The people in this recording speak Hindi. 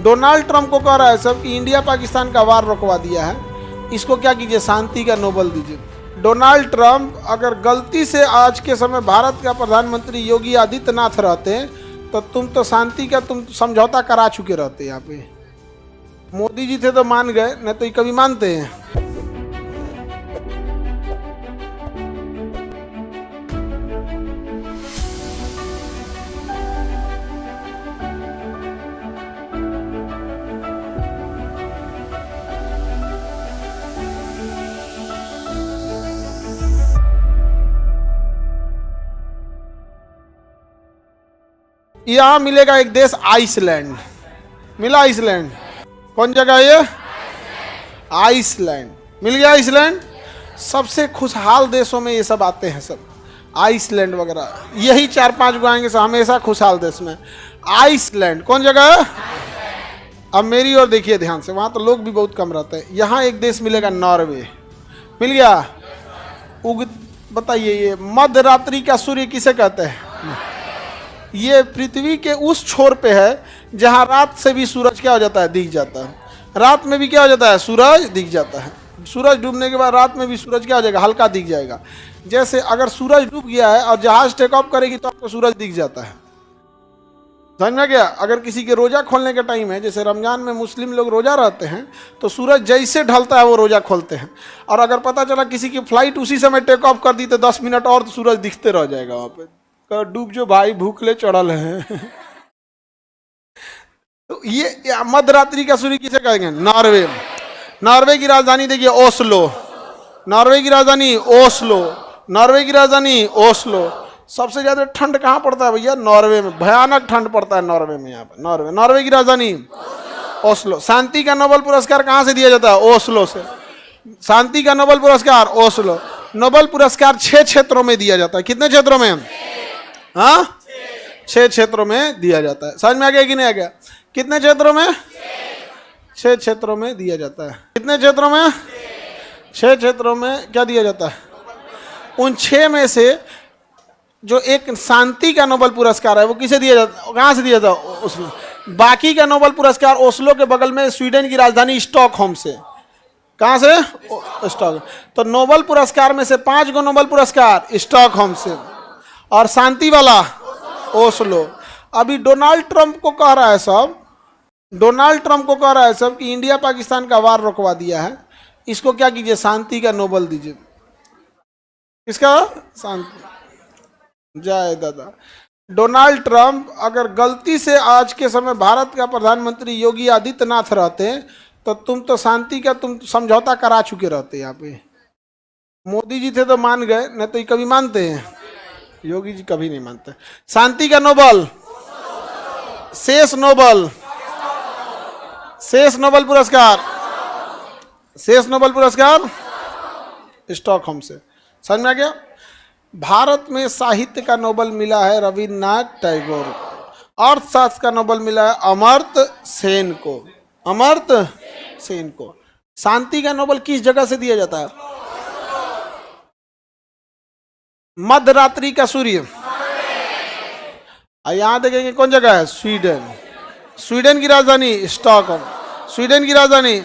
डोनाल्ड ट्रंप को कह रहा है सब कि इंडिया पाकिस्तान का वार रुकवा दिया है, इसको क्या कीजिए, शांति का नोबल दीजिए। डोनाल्ड ट्रंप अगर गलती से आज के समय भारत का प्रधानमंत्री योगी आदित्यनाथ रहते तो तुम तो शांति का तुम समझौता करा चुके रहते। यहाँ पे मोदी जी थे तो मान गए, नहीं तो ये कभी मानते हैं। यहाँ मिलेगा एक देश आइसलैंड, मिला आइसलैंड, कौन जगह ये, आइसलैंड मिल गया। आइसलैंड सबसे खुशहाल देशों में ये सब आते हैं, सब आइसलैंड वगैरह, यही 4-5 गो आएंगे सब हमेशा खुशहाल देश में। आइसलैंड कौन जगह है? अब मेरी ओर देखिए ध्यान से, वहाँ तो लोग भी बहुत कम रहते हैं। यहाँ एक देश मिलेगा नॉर्वे, मिल गया। बताइए ये मध्य रात्रि का सूर्य किसे कहते हैं? ये पृथ्वी के उस छोर पे है जहाँ रात से भी सूरज क्या हो जाता है, दिख जाता है। रात में भी क्या हो जाता है, सूरज दिख जाता है। सूरज डूबने के बाद रात में भी सूरज क्या हो जाएगा, हल्का दिख जाएगा। जैसे अगर सूरज डूब गया है और जहाज टेक ऑफ करेगी तो आपको सूरज दिख जाता है, समझ में गया। अगर किसी के रोजा खोलने का टाइम है, जैसे रमजान में मुस्लिम लोग रोजा रहते हैं, तो सूरज जैसे ढलता है वो रोजा खोलते हैं। और अगर पता चला किसी की फ्लाइट उसी समय टेक ऑफ कर दी तो 10 मिनट और तो सूरज दिखते रह जाएगा वहाँ पे। डूब जो भाई, भूखले चढ़ल हैं। तो ये मध्य रात्रि का सूर्य किसे कहेंगे? नॉर्वे। नॉर्वे की राजधानी देखिए ओस्लो, नॉर्वे की राजधानी ओस्लो, नॉर्वे की राजधानी ओस्लो। सबसे ज्यादा ठंड कहाँ पड़ता है भैया? नॉर्वे में, भयानक ठंड पड़ता है नॉर्वे में। यहाँ पे नॉर्वे, नॉर्वे की राजधानी ओस्लो। शांति का नोबेल पुरस्कार कहाँ से दिया जाता है? ओस्लो से। शांति का नोबेल पुरस्कार ओस्लो। नोबेल पुरस्कार 6 क्षेत्रों में दिया जाता है। कितने क्षेत्रों में? हाँ, 6 क्षेत्रों में दिया जाता है। समझ में आ गया कि नहीं आ गया? कितने क्षेत्रों में? 6 क्षेत्रों में दिया जाता है। कितने क्षेत्रों में? 6 क्षेत्रों में क्या दिया जाता है? उन 6 में से जो एक शांति का नोबेल पुरस्कार है वो किसे दिया जाता, कहाँ से दिया जाता है? ओस्लो। बाकी का नोबेल पुरस्कार ओस्लो के बगल में स्वीडन की राजधानी स्टॉकहोम से। कहाँ से? स्टॉक। तो नोबेल पुरस्कार में से 5 गो नोबेल पुरस्कार स्टॉकहोम से और शांति वाला ओस्लो। अभी डोनाल्ड ट्रंप को कह रहा है सब, डोनाल्ड ट्रंप को कह रहा है सब कि इंडिया पाकिस्तान का वार रुकवा दिया है, इसको क्या कीजिए, शांति का नोबेल दीजिए। किसका? शांति। जय दादा। डोनाल्ड ट्रंप अगर गलती से आज के समय भारत का प्रधानमंत्री योगी आदित्यनाथ रहते तो तुम तो शांति का तुम समझौता करा चुके रहते। यहाँ पे मोदी जी थे तो मान गए, नहीं तो ये कभी मानते हैं? योगी जी कभी नहीं मानते। शांति का नोबेल, शेष नोबेल, शेष नोबेल पुरस्कार, शेष नोबेल पुरस्कार स्टॉकहोम से। समझ में आ गया? भारत में साहित्य का नोबेल मिला है रविन्द्रनाथ टैगोर को। अर्थशास्त्र का नोबेल मिला है अमर्त्य सेन को, अमर्त्य सेन को। शांति का नोबेल किस जगह से दिया जाता है? मध्य रात्रि का सूर्य। यहां देखेंगे कौन जगह है? स्वीडन। स्वीडन की राजधानी स्टॉकहोम। स्वीडन की राजधानी